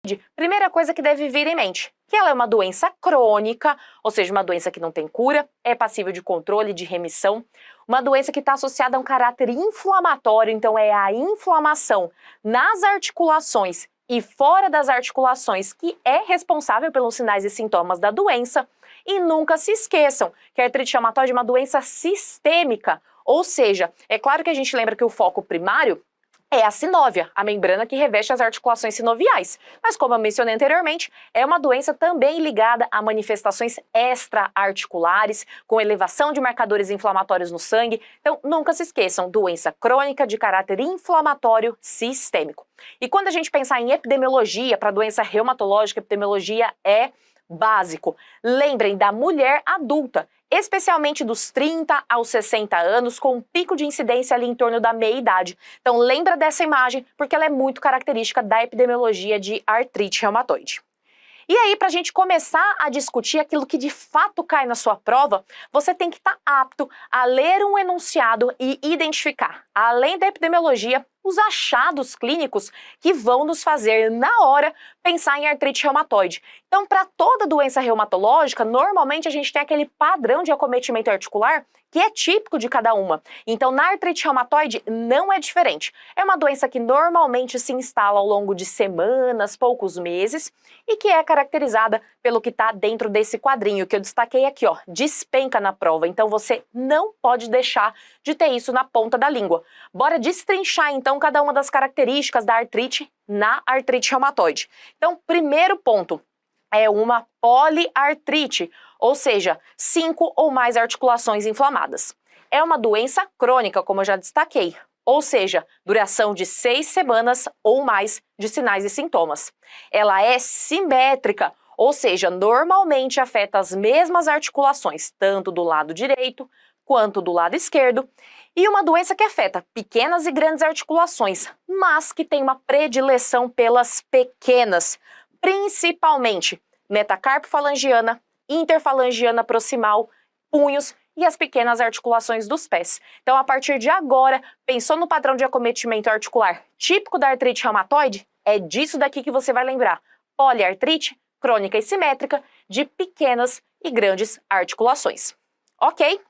reumatoide, primeira coisa que deve vir em mente, que ela é uma doença crônica, ou seja, uma doença que não tem cura, é passível de controle, de remissão, uma doença que está associada a um caráter inflamatório, então é a inflamação nas articulações e fora das articulações que é responsável pelos sinais e sintomas da doença. E nunca se esqueçam que a artrite reumatoide é uma doença sistêmica, ou seja, é claro que a gente lembra que o foco primário é a sinóvia, a membrana que reveste as articulações sinoviais. Mas como eu mencionei anteriormente, é uma doença também ligada a manifestações extra-articulares, com elevação de marcadores inflamatórios no sangue. Então, nunca se esqueçam, doença crônica de caráter inflamatório sistêmico. E quando a gente pensar em epidemiologia para doença reumatológica, epidemiologia é básico. Lembrem da mulher adulta, especialmente dos 30 aos 60 anos, com um pico de incidência ali em torno da meia-idade. Então lembra dessa imagem, porque ela é muito característica da epidemiologia de artrite reumatoide. E aí, para a gente começar a discutir aquilo que de fato cai na sua prova, você tem que estar apto a ler um enunciado e identificar, além da epidemiologia, os achados clínicos que vão nos fazer, na hora, pensar em artrite reumatoide. Então, para toda doença reumatológica, normalmente a gente tem aquele padrão de acometimento articular que é típico de cada uma. Então, na artrite reumatoide não é diferente. É uma doença que normalmente se instala ao longo de semanas, poucos meses, e que é caracterizada pelo que está dentro desse quadrinho que eu destaquei aqui, ó, despenca na prova. Então, você não pode deixar de ter isso na ponta da língua. Bora destrinchar, então, cada uma das características da artrite na artrite reumatoide. Então, primeiro ponto, é uma poliartrite, ou seja, 5 ou mais articulações inflamadas. É uma doença crônica, como eu já destaquei, ou seja, duração de 6 semanas ou mais de sinais e sintomas. Ela é simétrica, ou seja, normalmente afeta as mesmas articulações, tanto do lado direito quanto do lado esquerdo, e uma doença que afeta pequenas e grandes articulações, mas que tem uma predileção pelas pequenas, principalmente metacarpo-falangiana, interfalangiana proximal, punhos e as pequenas articulações dos pés. Então, a partir de agora, pensou no padrão de acometimento articular típico da artrite reumatoide? É disso daqui que você vai lembrar. Poliartrite, crônica e simétrica, de pequenas e grandes articulações. Ok?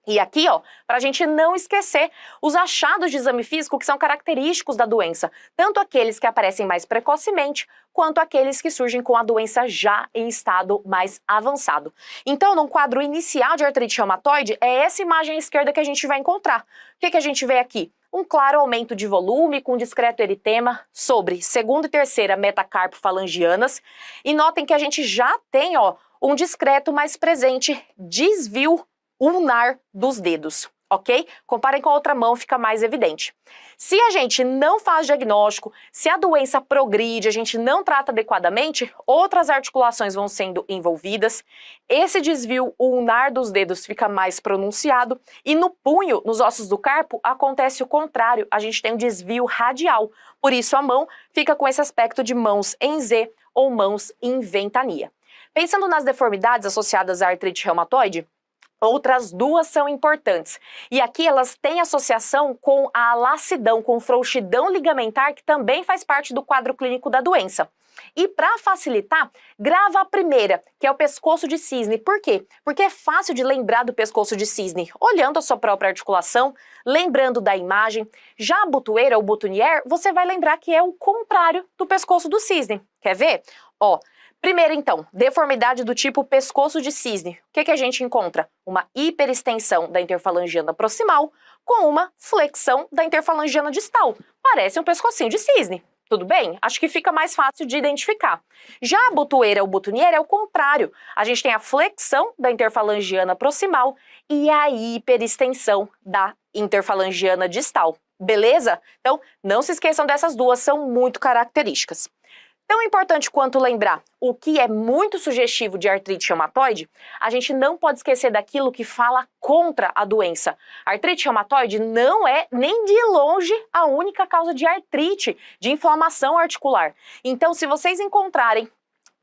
E aqui, ó, para a gente não esquecer os achados de exame físico que são característicos da doença, tanto aqueles que aparecem mais precocemente, quanto aqueles que surgem com a doença já em estado mais avançado. Então, num quadro inicial de artrite reumatoide, é essa imagem à esquerda que a gente vai encontrar. O que a gente vê aqui? Um claro aumento de volume com discreto eritema sobre segunda e terceira metacarpo-falangianas. E notem que a gente já tem, ó, um discreto mais presente desvio ulnar dos dedos, ok? Comparem com a outra mão, fica mais evidente. Se a gente não faz diagnóstico, se a doença progride, a gente não trata adequadamente, outras articulações vão sendo envolvidas, esse desvio ulnar dos dedos fica mais pronunciado e no punho, nos ossos do carpo, acontece o contrário, a gente tem um desvio radial, por isso a mão fica com esse aspecto de mãos em Z ou mãos em ventania. Pensando nas deformidades associadas à artrite reumatoide, outras duas são importantes, e aqui elas têm associação com a lacidão, com frouxidão ligamentar, que também faz parte do quadro clínico da doença. E para facilitar, grava a primeira, que é o pescoço de cisne. Por quê? Porque é fácil de lembrar do pescoço de cisne, olhando a sua própria articulação, lembrando da imagem. Já a botoeira ou boutonnière, você vai lembrar que é o contrário do pescoço do cisne. Quer ver? Ó, primeiro, então, deformidade do tipo pescoço de cisne. O que a gente encontra? Uma hiperextensão da interfalangiana proximal com uma flexão da interfalangiana distal. Parece um pescocinho de cisne. Tudo bem? Acho que fica mais fácil de identificar. Já a botoeira ou boutonnière é o contrário. A gente tem a flexão da interfalangiana proximal e a hiperextensão da interfalangiana distal. Beleza? Então, não se esqueçam dessas duas, são muito características. Tão importante quanto lembrar o que é muito sugestivo de artrite reumatoide, a gente não pode esquecer daquilo que fala contra a doença. A artrite reumatoide não é nem de longe a única causa de artrite, de inflamação articular. Então, se vocês encontrarem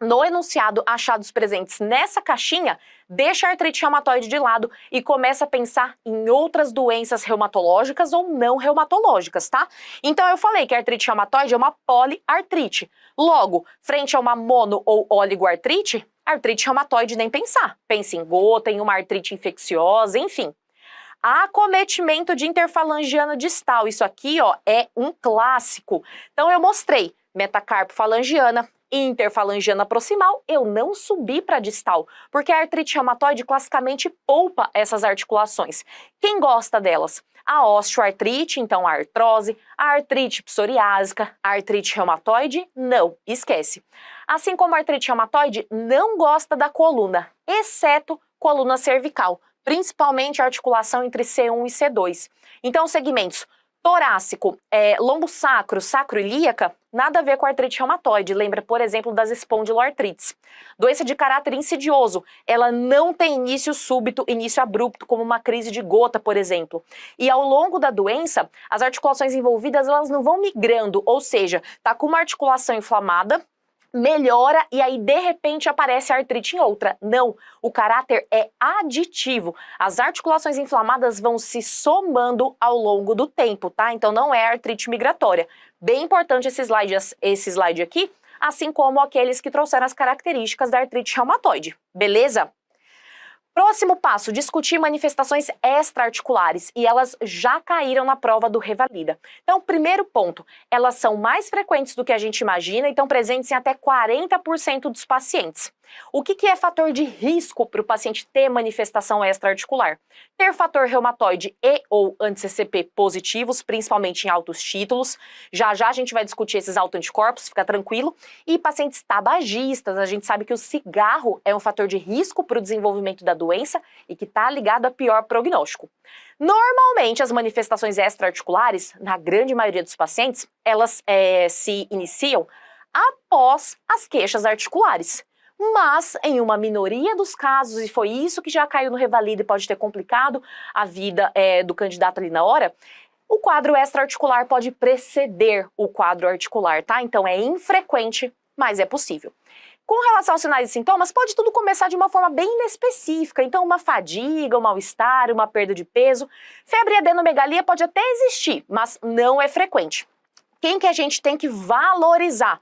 no enunciado achados presentes nessa caixinha, deixa a artrite reumatoide de lado e começa a pensar em outras doenças reumatológicas ou não reumatológicas, tá? Então eu falei que a artrite reumatoide é uma poliartrite. Logo, frente a uma mono ou oligoartrite, artrite reumatoide nem pensar. Pense em gota, em uma artrite infecciosa, enfim. Acometimento de interfalangiana distal, isso aqui, ó, é um clássico. Então eu mostrei metacarpofalangiana, interfalangiana proximal, eu não subi para distal, porque a artrite reumatoide classicamente poupa essas articulações. Quem gosta delas? A osteoartrite, então a artrose, a artrite psoriásica, a artrite reumatoide, não, esquece. Assim como a artrite reumatoide não gosta da coluna, exceto coluna cervical, principalmente a articulação entre C1 e C2. Então, segmentos torácico, lombo-sacro, sacro-ilíaca, nada a ver com a artrite reumatoide. Lembra, por exemplo, das espondiloartrites. Doença de caráter insidioso, ela não tem início súbito, início abrupto, como uma crise de gota, por exemplo. E ao longo da doença, as articulações envolvidas, elas não vão migrando, ou seja, tá com uma articulação inflamada, melhora e aí de repente aparece a artrite em outra. Não, o caráter é aditivo. As articulações inflamadas vão se somando ao longo do tempo, tá? Então não é artrite migratória. Bem importante esse slide aqui, assim como aqueles que trouxeram as características da artrite reumatoide. Beleza? Próximo passo, discutir manifestações extra-articulares, e elas já caíram na prova do Revalida. Então, primeiro ponto, elas são mais frequentes do que a gente imagina e estão presentes em até 40% dos pacientes. O que é fator de risco para o paciente ter manifestação extra-articular? Ter fator reumatoide e ou anti-CCP positivos, principalmente em altos títulos. Já a gente vai discutir esses autoanticorpos, fica tranquilo. E pacientes tabagistas, a gente sabe que o cigarro é um fator de risco para o desenvolvimento da doença e que está ligado a pior prognóstico. Normalmente, as manifestações extra-articulares, na grande maioria dos pacientes, elas se iniciam após as queixas articulares. Mas, em uma minoria dos casos, e foi isso que já caiu no Revalida e pode ter complicado a vida do candidato ali na hora, o quadro extra-articular pode preceder o quadro articular, tá? Então é infrequente, mas é possível. Com relação aos sinais e sintomas, pode tudo começar de uma forma bem inespecífica, então uma fadiga, um mal-estar, uma perda de peso. Febre e adenomegalia pode até existir, mas não é frequente. Quem que a gente tem que valorizar?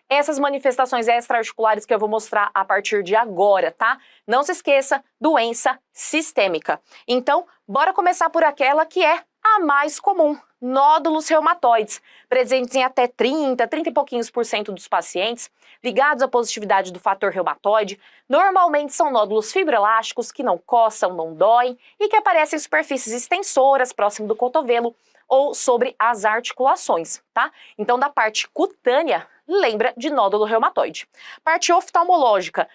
Essas manifestações extra-articulares que eu vou mostrar a partir de agora, tá? Não se esqueça, doença sistêmica. Então, bora começar por aquela que é a mais comum, nódulos reumatoides, presentes em até 30 e pouquinhos por cento dos pacientes, ligados à positividade do fator reumatoide. Normalmente são nódulos fibroelásticos que não coçam, não doem e que aparecem em superfícies extensoras, próximo do cotovelo ou sobre as articulações, tá? Então, da parte cutânea, lembra de nódulo reumatoide. Parte oftalmológica,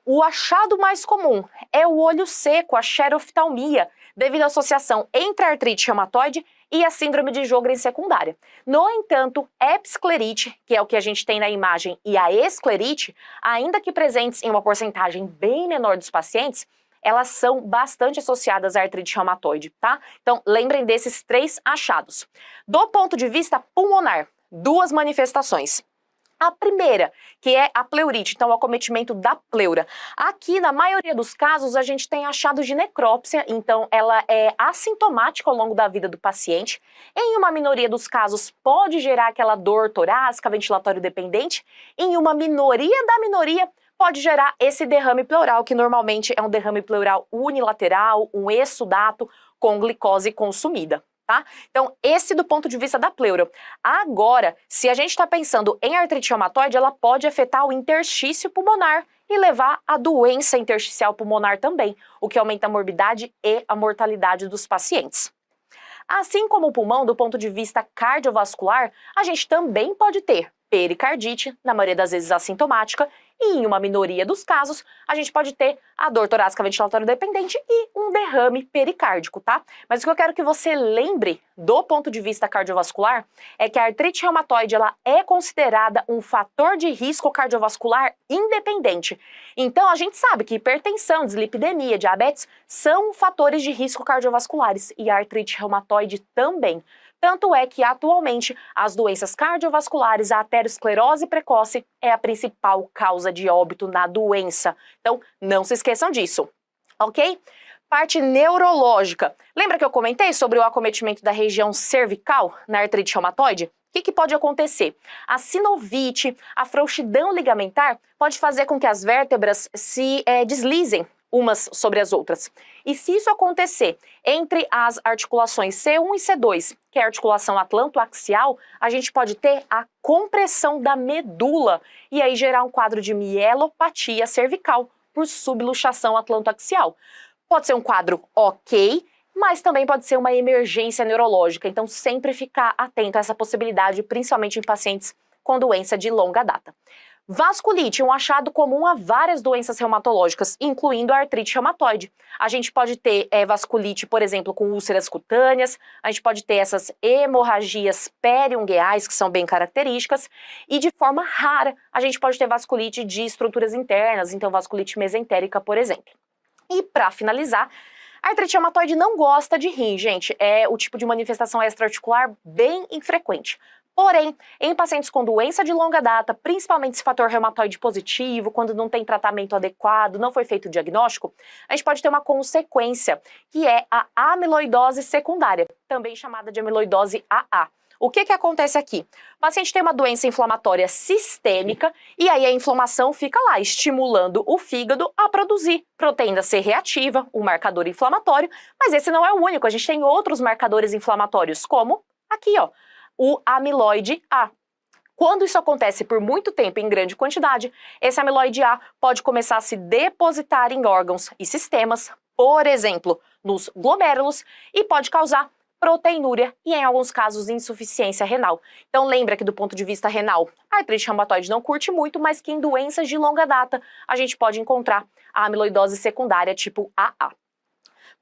o achado mais comum é o olho seco, a xeroftalmia, devido à associação entre a artrite reumatoide e a síndrome de Sjögren secundária. No entanto, episclerite, que é o que a gente tem na imagem, e a esclerite, ainda que presentes em uma porcentagem bem menor dos pacientes, elas são bastante associadas à artrite reumatoide, tá? Então, lembrem desses 3 achados. Do ponto de vista pulmonar, 2 manifestações. A primeira, que é a pleurite, então o acometimento da pleura. Aqui, na maioria dos casos, a gente tem achados de necrópsia, então ela é assintomática ao longo da vida do paciente. Em uma minoria dos casos, pode gerar aquela dor torácica, ventilatório dependente. Em uma minoria da minoria, pode gerar esse derrame pleural, que normalmente é um derrame pleural unilateral, um exsudato com glicose consumida. Tá? Então, esse do ponto de vista da pleura. Agora, se a gente está pensando em artrite reumatoide, ela pode afetar o interstício pulmonar e levar à doença intersticial pulmonar também, o que aumenta a morbidade e a mortalidade dos pacientes. Assim como o pulmão, do ponto de vista cardiovascular, a gente também pode ter pericardite, na maioria das vezes assintomática, e em uma minoria dos casos, a gente pode ter a dor torácica ventilatório dependente e um derrame pericárdico, tá? Mas o que eu quero que você lembre do ponto de vista cardiovascular é que a artrite reumatoide, ela é considerada um fator de risco cardiovascular independente. Então, a gente sabe que hipertensão, dislipidemia, diabetes são fatores de risco cardiovasculares e a artrite reumatoide também. Tanto é que, atualmente, as doenças cardiovasculares, a aterosclerose precoce é a principal causa de óbito na doença. Então, não se esqueçam disso, ok? Parte neurológica. Lembra que eu comentei sobre o acometimento da região cervical na artrite reumatoide? O que pode acontecer? A sinovite, a frouxidão ligamentar pode fazer com que as vértebras se deslizem umas sobre as outras. E se isso acontecer entre as articulações C1 e C2, que é a articulação atlantoaxial, a gente pode ter a compressão da medula e aí gerar um quadro de mielopatia cervical por subluxação atlantoaxial. Pode ser um quadro ok, mas também pode ser uma emergência neurológica, então sempre ficar atento a essa possibilidade, principalmente em pacientes com doença de longa data. Vasculite, um achado comum a várias doenças reumatológicas, incluindo a artrite reumatoide. A gente pode ter vasculite, por exemplo, com úlceras cutâneas, a gente pode ter essas hemorragias periungueais, que são bem características, e de forma rara, a gente pode ter vasculite de estruturas internas, então vasculite mesentérica, por exemplo. E para finalizar, a artrite reumatoide não gosta de rim, gente, é o tipo de manifestação extraarticular bem infrequente. Porém, em pacientes com doença de longa data, principalmente esse fator reumatoide positivo, quando não tem tratamento adequado, não foi feito o diagnóstico, a gente pode ter uma consequência, que é a amiloidose secundária, também chamada de amiloidose AA. O que acontece aqui? O paciente tem uma doença inflamatória sistêmica e aí a inflamação fica lá estimulando o fígado a produzir proteína C reativa, o marcador inflamatório, mas esse não é o único, a gente tem outros marcadores inflamatórios, como aqui, ó, o amiloide A. Quando isso acontece por muito tempo em grande quantidade, esse amiloide A pode começar a se depositar em órgãos e sistemas, por exemplo, nos glomérulos, e pode causar proteinúria e, em alguns casos, insuficiência renal. Então lembra que do ponto de vista renal, a artrite reumatoide não curte muito, mas que em doenças de longa data a gente pode encontrar a amiloidose secundária tipo AA.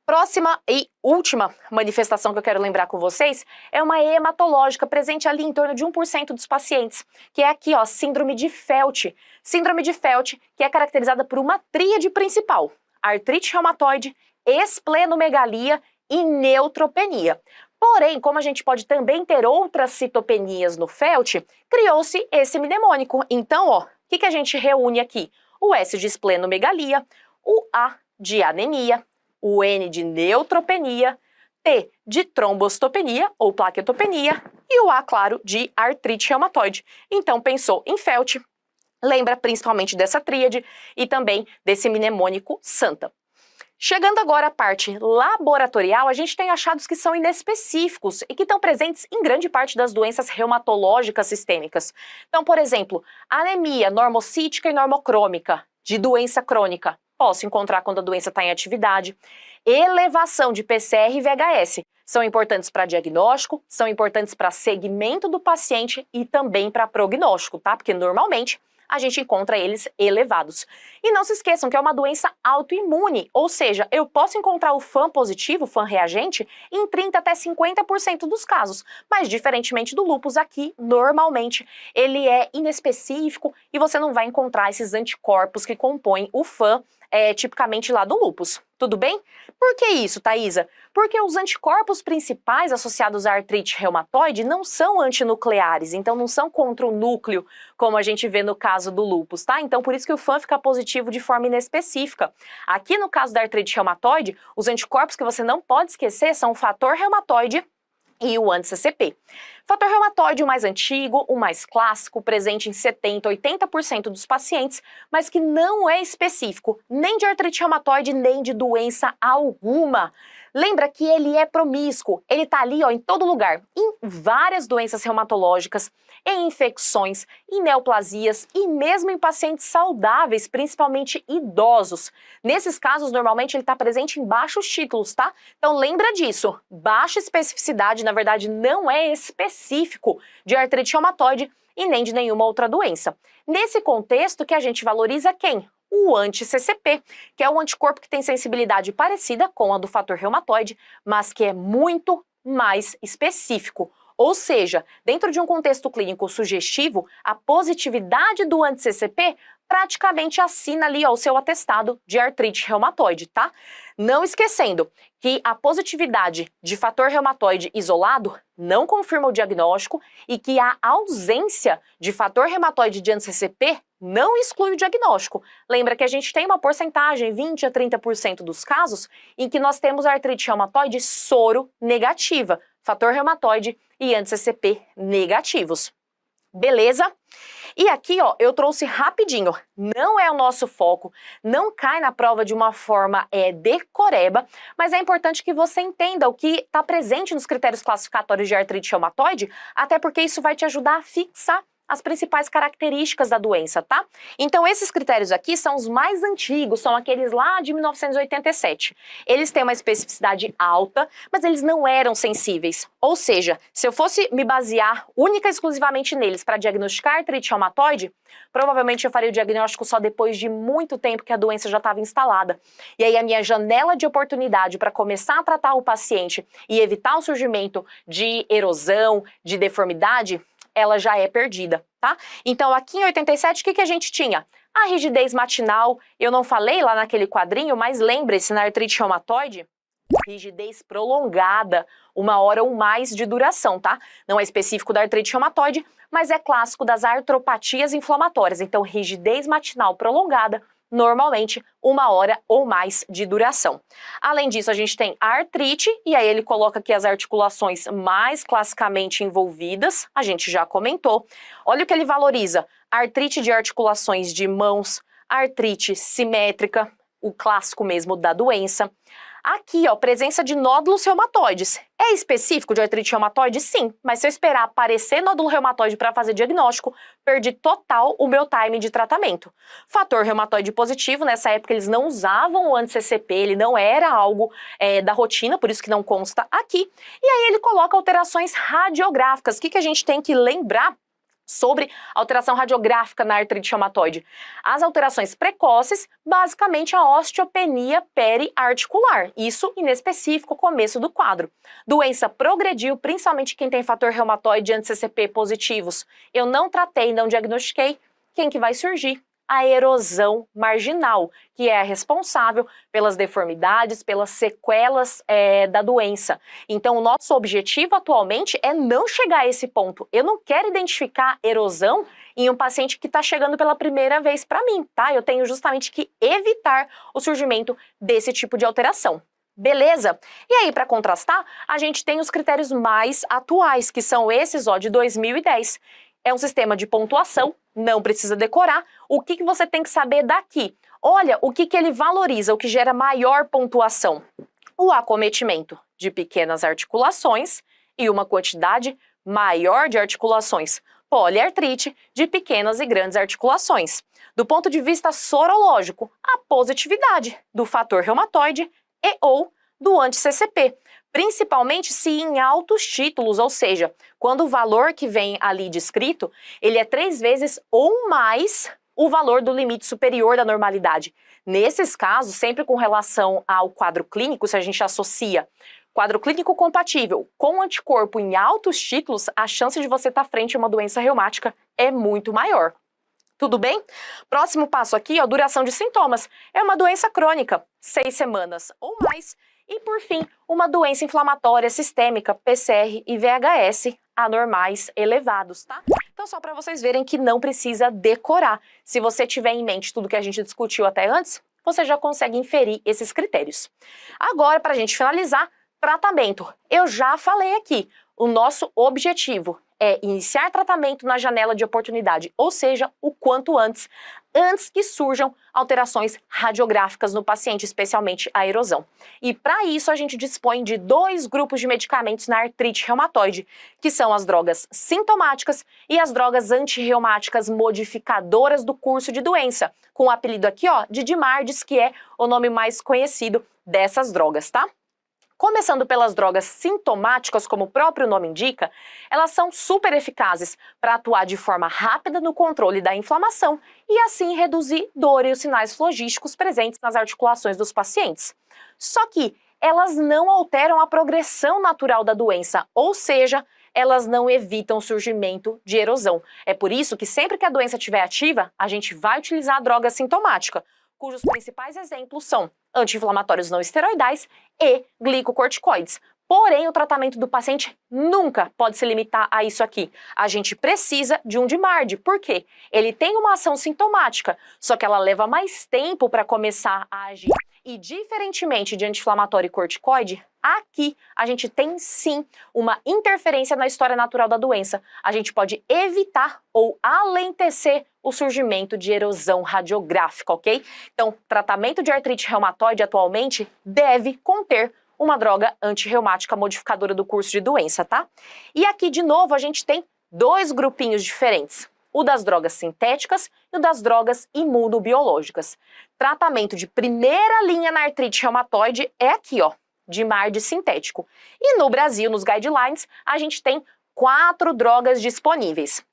Próxima e última manifestação que eu quero lembrar com vocês é uma hematológica presente ali em torno de 1% dos pacientes, que é aqui, ó, síndrome de Felt. Síndrome de Felt, que é caracterizada por uma tríade principal: artrite reumatoide, esplenomegalia e neutropenia. Porém, como a gente pode também ter outras citopenias no Felt, criou-se esse mnemônico. Então, ó, o que a gente reúne aqui? O S de esplenomegalia, o A de anemia, o N de neutropenia, T de trombocitopenia ou plaquetopenia e o A, claro, de artrite reumatoide. Então, pensou em Felt, lembra principalmente dessa tríade e também desse mnemônico Santa. Chegando agora à parte laboratorial, a gente tem achados que são inespecíficos e que estão presentes em grande parte das doenças reumatológicas sistêmicas. Então, por exemplo, anemia normocítica e normocrômica, de doença crônica, posso encontrar quando a doença está em atividade. Elevação de PCR e VHS são importantes para diagnóstico, são importantes para segmento do paciente e também para prognóstico, tá? Porque normalmente a gente encontra eles elevados. E não se esqueçam que é uma doença autoimune, ou seja, eu posso encontrar o FAM positivo, FAM reagente, em 30 até 50% dos casos, mas diferentemente do lúpus aqui, normalmente ele é inespecífico e você não vai encontrar esses anticorpos que compõem o FAM tipicamente lá do lúpus. Tudo bem? Por que isso, Thaisa? Porque os anticorpos principais associados à artrite reumatoide não são antinucleares, então não são contra o núcleo, como a gente vê no caso do lúpus, tá? Então por isso que o FAM fica positivo de forma inespecífica. Aqui no caso da artrite reumatoide, os anticorpos que você não pode esquecer são o fator reumatoide e o anti-CCP. Fator reumatoide, o mais antigo, o mais clássico, presente em 70% a 80% dos pacientes, mas que não é específico nem de artrite reumatoide, nem de doença alguma. Lembra que ele é promíscuo, ele está ali, ó, em todo lugar, em várias doenças reumatológicas, em infecções, em neoplasias e mesmo em pacientes saudáveis, principalmente idosos. Nesses casos, normalmente ele está presente em baixos títulos, tá? Então lembra disso, baixa especificidade, na verdade não é específico de artrite reumatoide e nem de nenhuma outra doença. Nesse contexto que a gente valoriza quem? O anti-CCP, que é um anticorpo que tem sensibilidade parecida com a do fator reumatoide, mas que é muito mais específico. Ou seja, dentro de um contexto clínico sugestivo, a positividade do anti-CCP praticamente assina ali ó, o seu atestado de artrite reumatoide, tá? Não esquecendo que a positividade de fator reumatoide isolado não confirma o diagnóstico e que a ausência de fator reumatoide de anti-CCP não exclui o diagnóstico. Lembra que a gente tem uma porcentagem, 20 a 30% dos casos, em que nós temos artrite reumatoide soro negativa, fator reumatoide e anti-CCP negativos. Beleza? E aqui, ó, eu trouxe rapidinho, não é o nosso foco, não cai na prova de uma forma decoreba, mas é importante que você entenda o que está presente nos critérios classificatórios de artrite reumatoide, até porque isso vai te ajudar a fixar as principais características da doença, tá? Então esses critérios aqui são os mais antigos, são aqueles lá de 1987. Eles têm uma especificidade alta, mas eles não eram sensíveis. Ou seja, se eu fosse me basear única e exclusivamente neles para diagnosticar artrite reumatoide, provavelmente eu faria o diagnóstico só depois de muito tempo que a doença já estava instalada. E aí a minha janela de oportunidade para começar a tratar o paciente e evitar o surgimento de erosão, de deformidade, ela já é perdida, tá? Então aqui em 87, o que a gente tinha? A rigidez matinal, eu não falei lá naquele quadrinho, mas lembre-se, na artrite reumatoide, rigidez prolongada, 1 hora ou mais de duração, tá? Não é específico da artrite reumatoide, mas é clássico das artropatias inflamatórias. Então, rigidez matinal prolongada, normalmente 1 hora ou mais de duração. Além disso, a gente tem a artrite, e aí ele coloca aqui as articulações mais classicamente envolvidas, a gente já comentou. Olha o que ele valoriza: artrite de articulações de mãos, artrite simétrica, o clássico mesmo da doença. Aqui, ó, presença de nódulos reumatoides. É específico de artrite reumatoide? Sim, mas se eu esperar aparecer nódulo reumatoide para fazer diagnóstico, perdi total o meu time de tratamento. Fator reumatoide positivo, nessa época eles não usavam o anti-CCP, ele não era algo da rotina, por isso que não consta aqui. E aí ele coloca alterações radiográficas. O que a gente tem que lembrar sobre alteração radiográfica na artrite reumatoide? As alterações precoces, basicamente a osteopenia periarticular, isso inespecífico, começo do quadro. Doença progrediu, principalmente quem tem fator reumatoide anti-CCP positivos. Eu não tratei, não diagnostiquei, quem que vai surgir? A erosão marginal, que é a responsável pelas deformidades, pelas sequelas da doença. Então, o nosso objetivo atualmente é não chegar a esse ponto. Eu não quero identificar erosão em um paciente que está chegando pela primeira vez para mim, tá? Eu tenho justamente que evitar o surgimento desse tipo de alteração. Beleza? E aí, para contrastar, a gente tem os critérios mais atuais, que são esses, ó, de 2010. É um sistema de pontuação, não precisa decorar. O que você tem que saber daqui? Olha o que ele valoriza, o que gera maior pontuação. O acometimento de pequenas articulações e uma quantidade maior de articulações. Poliartrite de pequenas e grandes articulações. Do ponto de vista sorológico, a positividade do fator reumatoide e ou do anti-CCP. Principalmente se em altos títulos, ou seja, quando o valor que vem ali descrito, ele é 3 vezes ou mais o valor do limite superior da normalidade. Nesses casos, sempre com relação ao quadro clínico, se a gente associa quadro clínico compatível com anticorpo em altos títulos, a chance de você estar frente a uma doença reumática é muito maior. Tudo bem? Próximo passo aqui, ó, duração de sintomas. É uma doença crônica, 6 semanas ou mais. E, por fim, uma doença inflamatória sistêmica, PCR e VHS anormais elevados, tá? Então, só para vocês verem que não precisa decorar. Se você tiver em mente tudo que a gente discutiu até antes, você já consegue inferir esses critérios. Agora, para a gente finalizar, tratamento. Eu já falei aqui, o nosso objetivo é iniciar tratamento na janela de oportunidade, ou seja, o quanto antes que surjam alterações radiográficas no paciente, especialmente a erosão. E para isso a gente dispõe de 2 grupos de medicamentos na artrite reumatoide, que são as drogas sintomáticas e as drogas antirreumáticas modificadoras do curso de doença, com o apelido aqui, ó, de DMARDs, que é o nome mais conhecido dessas drogas, tá? Começando pelas drogas sintomáticas, como o próprio nome indica, elas são super eficazes para atuar de forma rápida no controle da inflamação e assim reduzir dor e os sinais flogísticos presentes nas articulações dos pacientes. Só que elas não alteram a progressão natural da doença, ou seja, elas não evitam o surgimento de erosão. É por isso que sempre que a doença estiver ativa, a gente vai utilizar a droga sintomática, cujos principais exemplos são anti-inflamatórios não esteroidais e glicocorticoides. Porém, o tratamento do paciente nunca pode se limitar a isso aqui. A gente precisa de um DMARD. Por quê? Ele tem uma ação sintomática, só que ela leva mais tempo para começar a agir. E diferentemente de anti-inflamatório e corticoide, aqui a gente tem sim uma interferência na história natural da doença. A gente pode evitar ou alentecer o surgimento de erosão radiográfica, ok? Então, tratamento de artrite reumatoide atualmente deve conter uma droga antirreumática modificadora do curso de doença, tá? E aqui, de novo, a gente tem dois grupinhos diferentes. O das drogas sintéticas e o das drogas imunobiológicas. Tratamento de primeira linha na artrite reumatoide é aqui, ó, DMARD sintético. E no Brasil, nos guidelines, a gente tem 4 drogas disponíveis: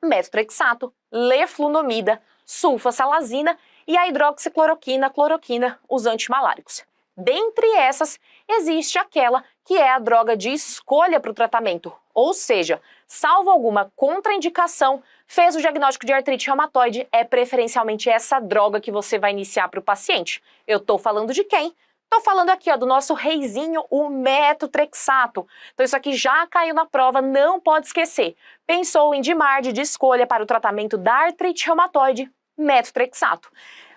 metotrexato, leflunomida, sulfasalazina e a hidroxicloroquina, cloroquina, os antimaláricos. Dentre essas, existe aquela que é a droga de escolha para o tratamento, ou seja, salvo alguma contraindicação, fez o diagnóstico de artrite reumatoide, é preferencialmente essa droga que você vai iniciar para o paciente. Eu estou falando de quem? Estou falando aqui, ó, do nosso reizinho, o metotrexato. Então isso aqui já caiu na prova, não pode esquecer. Pensou em DMARD de escolha para o tratamento da artrite reumatoide, metotrexato.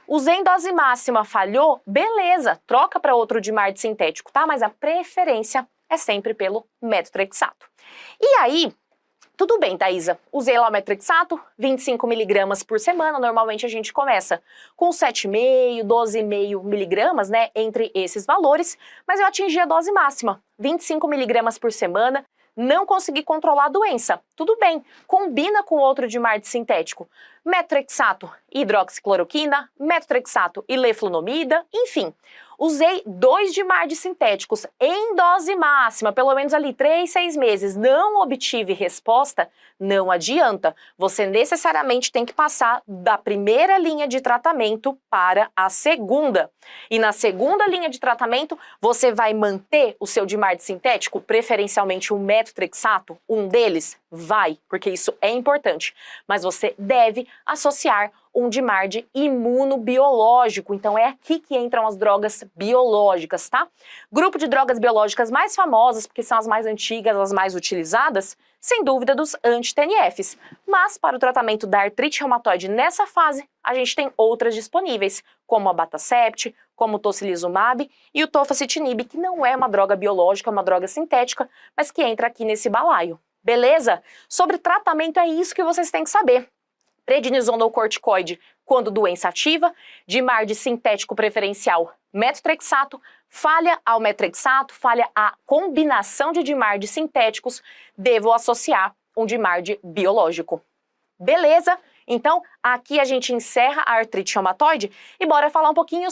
Usei em dose máxima, falhou? Beleza, troca para outro DMARD sintético, tá? Mas a preferência é sempre pelo metotrexato. E aí, tudo bem, Thaisa, usei lá o metotrexato, 25 mg por semana, normalmente a gente começa com 7,5, 12,5 mg, né, entre esses valores, mas eu atingi a dose máxima, 25 mg por semana, não consegui controlar a doença. Tudo bem, combina com outro DMARD sintético, metotrexato e hidroxicloroquina, metotrexato e leflunomida, enfim. Usei 2 DMARD sintéticos em dose máxima, pelo menos ali 3, 6 meses, não obtive resposta, não adianta. Você necessariamente tem que passar da primeira linha de tratamento para a segunda. E na segunda linha de tratamento, você vai manter o seu DMARD sintético, preferencialmente o metotrexato, um deles? Vai, porque isso é importante. Mas você deve associar um DMARD imunobiológico. Então é aqui que entram as drogas biológicas, tá? Grupo de drogas biológicas mais famosas, porque são as mais antigas, as mais utilizadas, sem dúvida dos anti-TNFs. Mas para o tratamento da artrite reumatoide nessa fase, a gente tem outras disponíveis, como a Abatacept, como o tocilizumab e o tofacitinib, que não é uma droga biológica, é uma droga sintética, mas que entra aqui nesse balaio. Beleza? Sobre tratamento é isso que vocês têm que saber. Prednisona ou corticoide quando doença ativa, DMARD sintético preferencial metotrexato, falha ao metotrexato, falha a combinação de DMARD sintéticos, devo associar um DMARD biológico. Beleza? Então, aqui a gente encerra a artrite reumatoide e bora falar um pouquinho